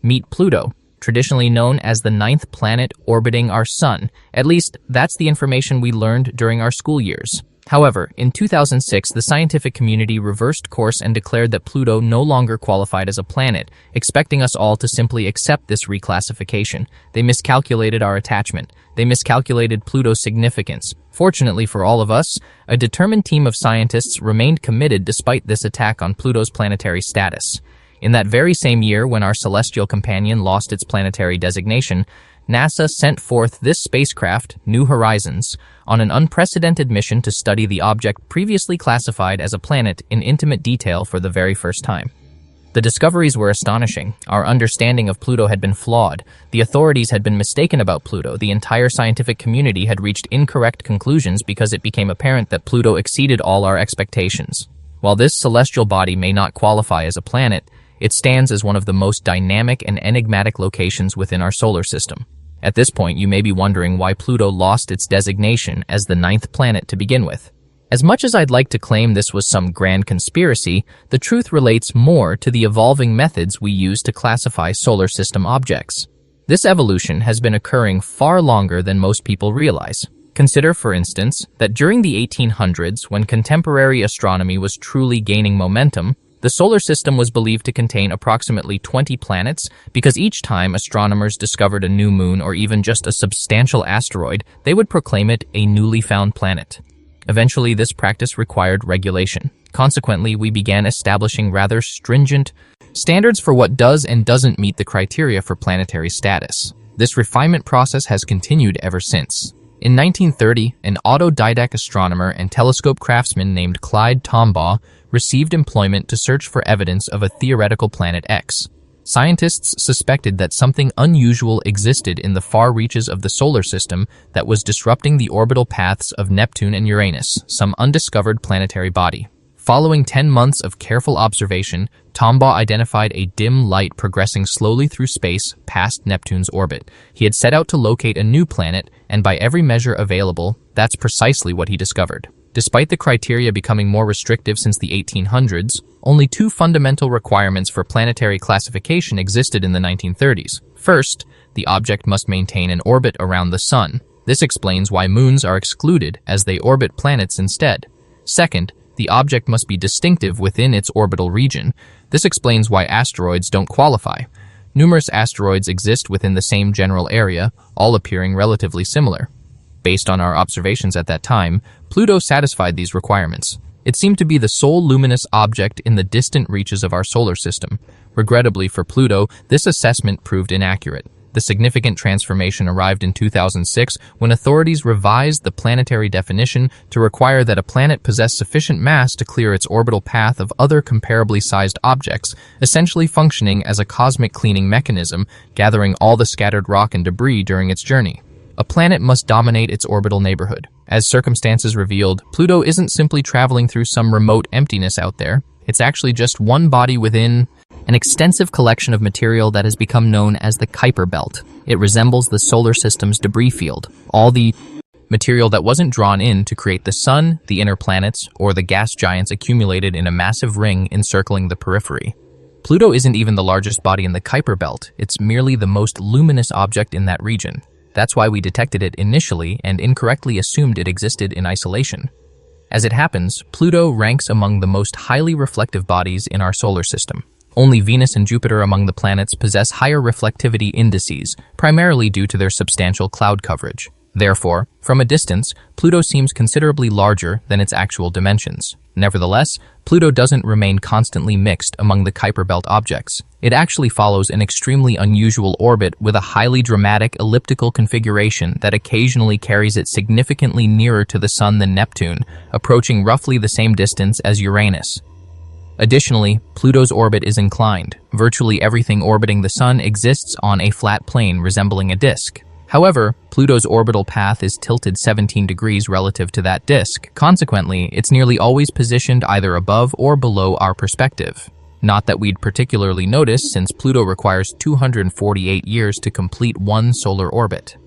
Meet Pluto, traditionally known as the ninth planet orbiting our sun. At least, that's the information we learned during our school years. However, in 2006, the scientific community reversed course and declared that Pluto no longer qualified as a planet, expecting us all to simply accept this reclassification. They miscalculated our attachment. They miscalculated Pluto's significance. Fortunately for all of us, a determined team of scientists remained committed despite this attack on Pluto's planetary status. In that very same year, when our celestial companion lost its planetary designation, NASA sent forth this spacecraft, New Horizons, on an unprecedented mission to study the object previously classified as a planet in intimate detail for the very first time. The discoveries were astonishing. Our understanding of Pluto had been flawed. The authorities had been mistaken about Pluto. The entire scientific community had reached incorrect conclusions because it became apparent that Pluto exceeded all our expectations. While this celestial body may not qualify as a planet, it stands as one of the most dynamic and enigmatic locations within our solar system. At this point, you may be wondering why Pluto lost its designation as the ninth planet to begin with. As much as I'd like to claim this was some grand conspiracy, the truth relates more to the evolving methods we use to classify solar system objects. This evolution has been occurring far longer than most people realize. Consider, for instance, that during the 1800s, when contemporary astronomy was truly gaining momentum, the solar system was believed to contain approximately 20 planets because each time astronomers discovered a new moon or even just a substantial asteroid, they would proclaim it a newly found planet. Eventually, this practice required regulation. Consequently, we began establishing rather stringent standards for what does and doesn't meet the criteria for planetary status. This refinement process has continued ever since. In 1930, an autodidact astronomer and telescope craftsman named Clyde Tombaugh received employment to search for evidence of a theoretical planet X. Scientists suspected that something unusual existed in the far reaches of the solar system that was disrupting the orbital paths of Neptune and Uranus, some undiscovered planetary body. Following 10 months of careful observation, Tombaugh identified a dim light progressing slowly through space past Neptune's orbit. He had set out to locate a new planet, and by every measure available, that's precisely what he discovered. Despite the criteria becoming more restrictive since the 1800s, only two fundamental requirements for planetary classification existed in the 1930s. First, the object must maintain an orbit around the sun. This explains why moons are excluded as they orbit planets instead. Second, the object must be distinctive within its orbital region. This explains why asteroids don't qualify. Numerous asteroids exist within the same general area, all appearing relatively similar. Based on our observations at that time, Pluto satisfied these requirements. It seemed to be the sole luminous object in the distant reaches of our solar system. Regrettably for Pluto, this assessment proved inaccurate. The significant transformation arrived in 2006 when authorities revised the planetary definition to require that a planet possess sufficient mass to clear its orbital path of other comparably sized objects, essentially functioning as a cosmic cleaning mechanism, gathering all the scattered rock and debris during its journey. A planet must dominate its orbital neighborhood. As circumstances revealed, Pluto isn't simply traveling through some remote emptiness out there. It's actually just one body within an extensive collection of material that has become known as the Kuiper Belt. It resembles the solar system's debris field, all the material that wasn't drawn in to create the sun, the inner planets, or the gas giants accumulated in a massive ring encircling the periphery. Pluto isn't even the largest body in the Kuiper Belt. It's merely the most luminous object in that region. That's why we detected it initially and incorrectly assumed it existed in isolation. As it happens, Pluto ranks among the most highly reflective bodies in our solar system. Only Venus and Jupiter among the planets possess higher reflectivity indices, primarily due to their substantial cloud coverage. Therefore, from a distance, Pluto seems considerably larger than its actual dimensions. Nevertheless, Pluto doesn't remain constantly mixed among the Kuiper Belt objects. It actually follows an extremely unusual orbit with a highly dramatic elliptical configuration that occasionally carries it significantly nearer to the Sun than Neptune, approaching roughly the same distance as Uranus. Additionally, Pluto's orbit is inclined. Virtually everything orbiting the Sun exists on a flat plane resembling a disk. However, Pluto's orbital path is tilted 17 degrees relative to that disk. Consequently, it's nearly always positioned either above or below our perspective. Not that we'd particularly notice, since Pluto requires 248 years to complete one solar orbit.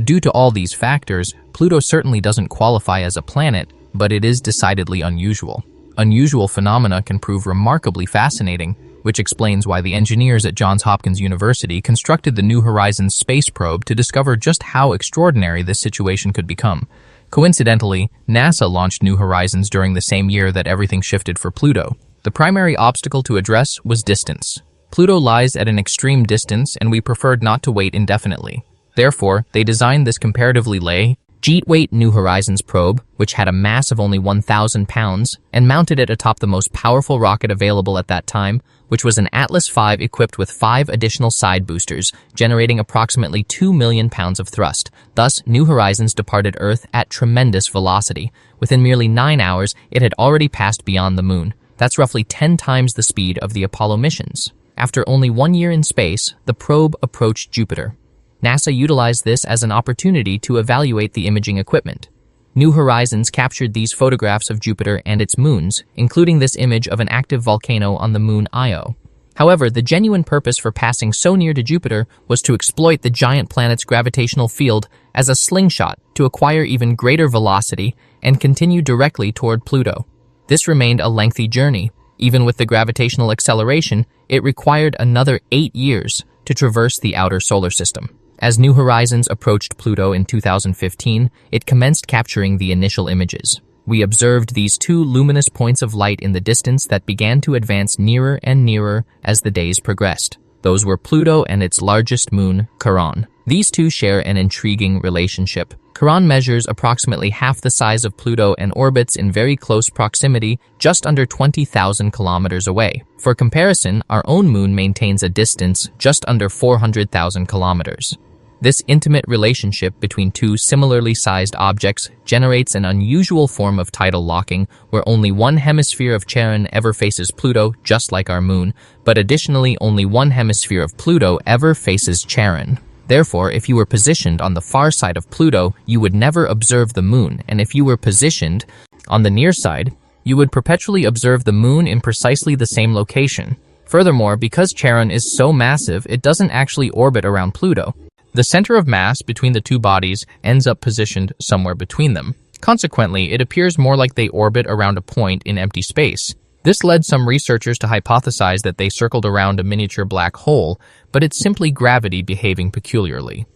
Due to all these factors, Pluto certainly doesn't qualify as a planet, but it is decidedly unusual. Unusual phenomena can prove remarkably fascinating, which explains why the engineers at Johns Hopkins University constructed the New Horizons space probe to discover just how extraordinary this situation could become. Coincidentally, NASA launched New Horizons during the same year that everything shifted for Pluto. The primary obstacle to address was distance. Pluto lies at an extreme distance, and we preferred not to wait indefinitely. Therefore, they designed this comparatively lightweight New Horizons probe, which had a mass of only 1,000 pounds, and mounted it atop the most powerful rocket available at that time, which was an Atlas V equipped with 5 additional side boosters, generating approximately 2 million pounds of thrust. Thus, New Horizons departed Earth at tremendous velocity. Within merely 9 hours, it had already passed beyond the Moon. That's roughly 10 times the speed of the Apollo missions. After only 1 year in space, the probe approached Jupiter. NASA utilized this as an opportunity to evaluate the imaging equipment. New Horizons captured these photographs of Jupiter and its moons, including this image of an active volcano on the moon Io. However, the genuine purpose for passing so near to Jupiter was to exploit the giant planet's gravitational field as a slingshot to acquire even greater velocity and continue directly toward Pluto. This remained a lengthy journey. Even with the gravitational acceleration, it required another 8 years to traverse the outer solar system. As New Horizons approached Pluto in 2015, it commenced capturing the initial images. We observed these 2 luminous points of light in the distance that began to advance nearer and nearer as the days progressed. Those were Pluto and its largest moon, Charon. These two share an intriguing relationship. Charon measures approximately half the size of Pluto and orbits in very close proximity, just under 20,000 kilometers away. For comparison, our own moon maintains a distance just under 400,000 kilometers. This intimate relationship between 2 similarly sized objects generates an unusual form of tidal locking, where only one hemisphere of Charon ever faces Pluto, just like our moon, but additionally only one hemisphere of Pluto ever faces Charon. Therefore, if you were positioned on the far side of Pluto, you would never observe the moon, and if you were positioned on the near side, you would perpetually observe the moon in precisely the same location. Furthermore, because Charon is so massive, it doesn't actually orbit around Pluto. The center of mass between the 2 bodies ends up positioned somewhere between them. Consequently, it appears more like they orbit around a point in empty space. This led some researchers to hypothesize that they circled around a miniature black hole, but it's simply gravity behaving peculiarly.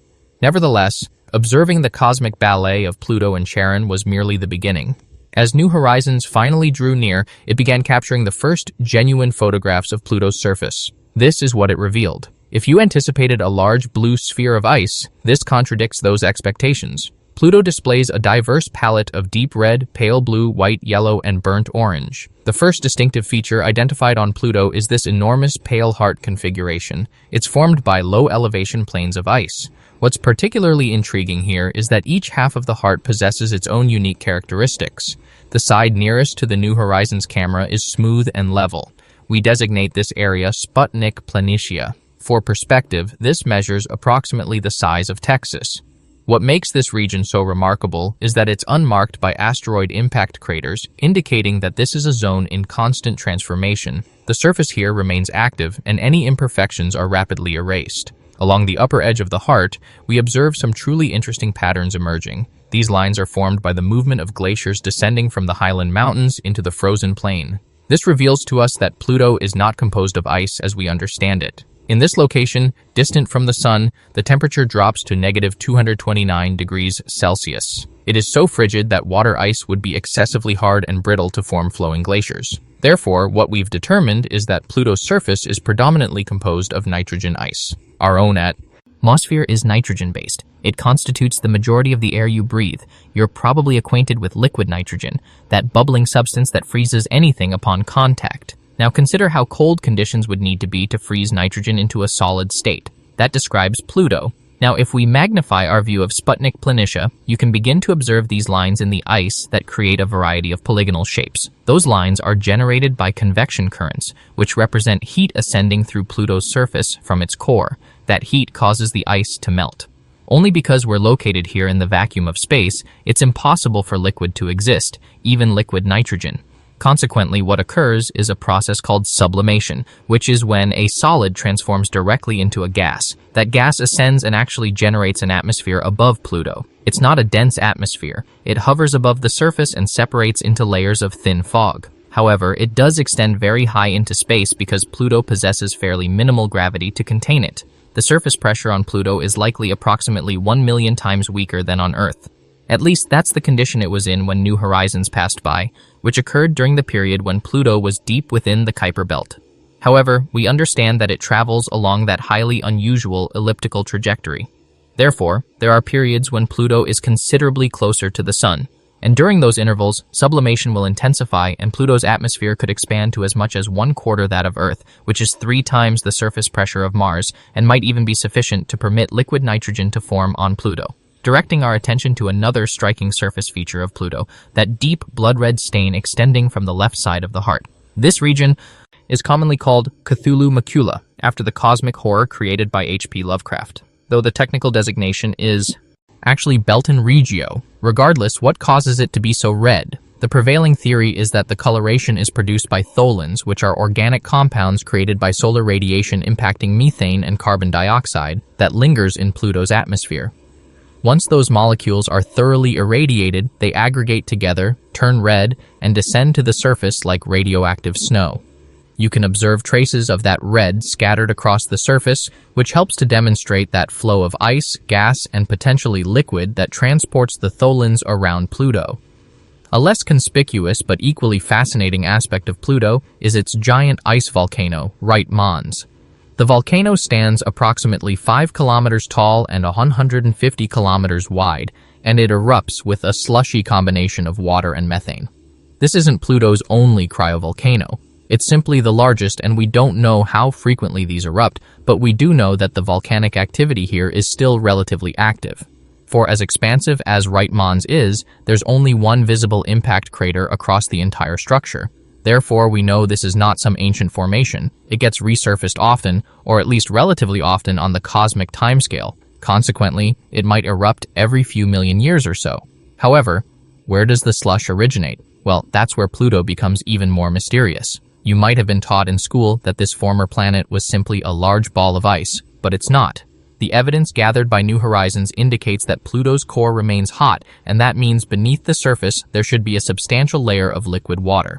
Nevertheless, observing the cosmic ballet of Pluto and Charon was merely the beginning. As New Horizons finally drew near, it began capturing the first genuine photographs of Pluto's surface. This is what it revealed. If you anticipated a large blue sphere of ice, this contradicts those expectations. Pluto displays a diverse palette of deep red, pale blue, white, yellow, and burnt orange. The first distinctive feature identified on Pluto is this enormous pale heart configuration. It's formed by low-elevation plains of ice. What's particularly intriguing here is that each half of the heart possesses its own unique characteristics. The side nearest to the New Horizons camera is smooth and level. We designate this area Sputnik Planitia. For perspective, this measures approximately the size of Texas. What makes this region so remarkable is that it's unmarked by asteroid impact craters, indicating that this is a zone in constant transformation. The surface here remains active, and any imperfections are rapidly erased. Along the upper edge of the heart, we observe some truly interesting patterns emerging. These lines are formed by the movement of glaciers descending from the Highland Mountains into the frozen plain. This reveals to us that Pluto is not composed of ice as we understand it. In this location, distant from the sun, the temperature drops to -229 degrees Celsius. It is so frigid that water ice would be excessively hard and brittle to form flowing glaciers. Therefore, what we've determined is that Pluto's surface is predominantly composed of nitrogen ice. Our own atmosphere is nitrogen-based. It constitutes the majority of the air you breathe. You're probably acquainted with liquid nitrogen, that bubbling substance that freezes anything upon contact. Now consider how cold conditions would need to be to freeze nitrogen into a solid state. That describes Pluto. Now if we magnify our view of Sputnik Planitia, you can begin to observe these lines in the ice that create a variety of polygonal shapes. Those lines are generated by convection currents, which represent heat ascending through Pluto's surface from its core. That heat causes the ice to melt. Only because we're located here in the vacuum of space, it's impossible for liquid to exist, even liquid nitrogen. Consequently, what occurs is a process called sublimation, which is when a solid transforms directly into a gas. That gas ascends and actually generates an atmosphere above Pluto. It's not a dense atmosphere. It hovers above the surface and separates into layers of thin fog. However, it does extend very high into space because Pluto possesses fairly minimal gravity to contain it. The surface pressure on Pluto is likely approximately 1 million times weaker than on Earth. At least that's the condition it was in when New Horizons passed by, which occurred during the period when Pluto was deep within the Kuiper Belt. However, we understand that it travels along that highly unusual elliptical trajectory. Therefore, there are periods when Pluto is considerably closer to the Sun, and during those intervals, sublimation will intensify and Pluto's atmosphere could expand to as much as 1/4 that of Earth, which is 3 times the surface pressure of Mars, and might even be sufficient to permit liquid nitrogen to form on Pluto. Directing our attention to another striking surface feature of Pluto, that deep blood-red stain extending from the left side of the heart. This region is commonly called Cthulhu Macula, after the cosmic horror created by H.P. Lovecraft, though the technical designation is actually Belton Regio. Regardless, what causes it to be so red? The prevailing theory is that the coloration is produced by tholins, which are organic compounds created by solar radiation impacting methane and carbon dioxide that lingers in Pluto's atmosphere. Once those molecules are thoroughly irradiated, they aggregate together, turn red, and descend to the surface like radioactive snow. You can observe traces of that red scattered across the surface, which helps to demonstrate that flow of ice, gas, and potentially liquid that transports the tholins around Pluto. A less conspicuous but equally fascinating aspect of Pluto is its giant ice volcano, Right Mons. The volcano stands approximately 5 kilometers tall and 150 kilometers wide, and it erupts with a slushy combination of water and methane. This isn't Pluto's only cryovolcano. It's simply the largest, and we don't know how frequently these erupt, but we do know that the volcanic activity here is still relatively active. For as expansive as Right Mons is, there's only one visible impact crater across the entire structure. Therefore, we know this is not some ancient formation. It gets resurfaced often, or at least relatively often on the cosmic timescale. Consequently, it might erupt every few million years or so. However, where does the slush originate? Well, that's where Pluto becomes even more mysterious. You might have been taught in school that this former planet was simply a large ball of ice, but it's not. The evidence gathered by New Horizons indicates that Pluto's core remains hot, and that means beneath the surface there should be a substantial layer of liquid water.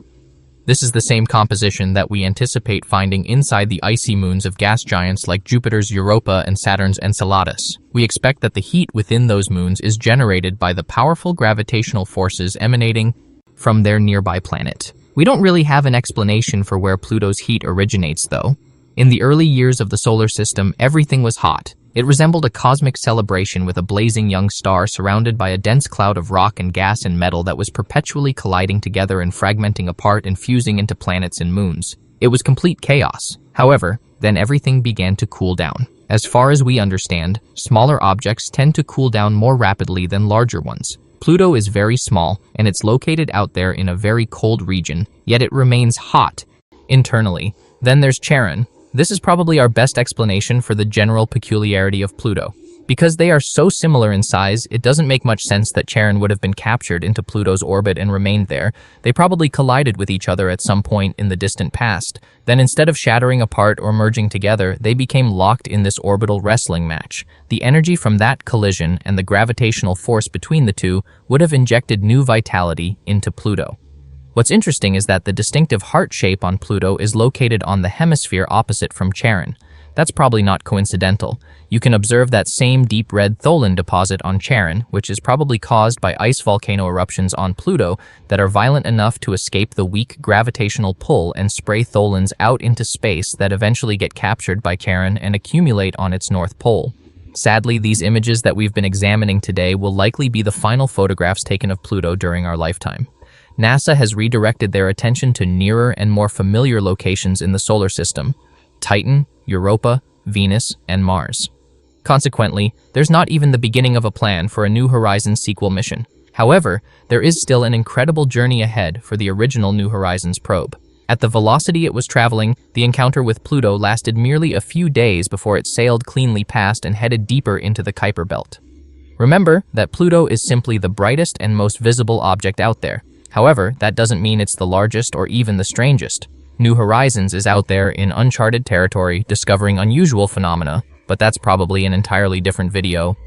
This is the same composition that we anticipate finding inside the icy moons of gas giants like Jupiter's Europa and Saturn's Enceladus. We expect that the heat within those moons is generated by the powerful gravitational forces emanating from their nearby planet. We don't really have an explanation for where Pluto's heat originates, though. In the early years of the solar system, everything was hot. It resembled a cosmic celebration with a blazing young star surrounded by a dense cloud of rock and gas and metal that was perpetually colliding together and fragmenting apart and fusing into planets and moons. It was complete chaos. However, then everything began to cool down. As far as we understand, smaller objects tend to cool down more rapidly than larger ones. Pluto is very small, and it's located out there in a very cold region, yet it remains hot internally. Then there's Charon. This is probably our best explanation for the general peculiarity of Pluto. Because they are so similar in size, it doesn't make much sense that Charon would have been captured into Pluto's orbit and remained there. They probably collided with each other at some point in the distant past. Then instead of shattering apart or merging together, they became locked in this orbital wrestling match. The energy from that collision and the gravitational force between the two would have injected new vitality into Pluto. What's interesting is that the distinctive heart shape on Pluto is located on the hemisphere opposite from Charon. That's probably not coincidental. You can observe that same deep red tholin deposit on Charon, which is probably caused by ice volcano eruptions on Pluto that are violent enough to escape the weak gravitational pull and spray tholins out into space that eventually get captured by Charon and accumulate on its north pole. Sadly, these images that we've been examining today will likely be the final photographs taken of Pluto during our lifetime. NASA has redirected their attention to nearer and more familiar locations in the solar system: Titan, Europa, Venus, and Mars. Consequently, there's not even the beginning of a plan for a New Horizons sequel mission. However, there is still an incredible journey ahead for the original New Horizons probe. At the velocity it was traveling, the encounter with Pluto lasted merely a few days before it sailed cleanly past and headed deeper into the Kuiper Belt. Remember that Pluto is simply the brightest and most visible object out there. However, that doesn't mean it's the largest or even the strangest. New Horizons is out there in uncharted territory discovering unusual phenomena, but that's probably an entirely different video.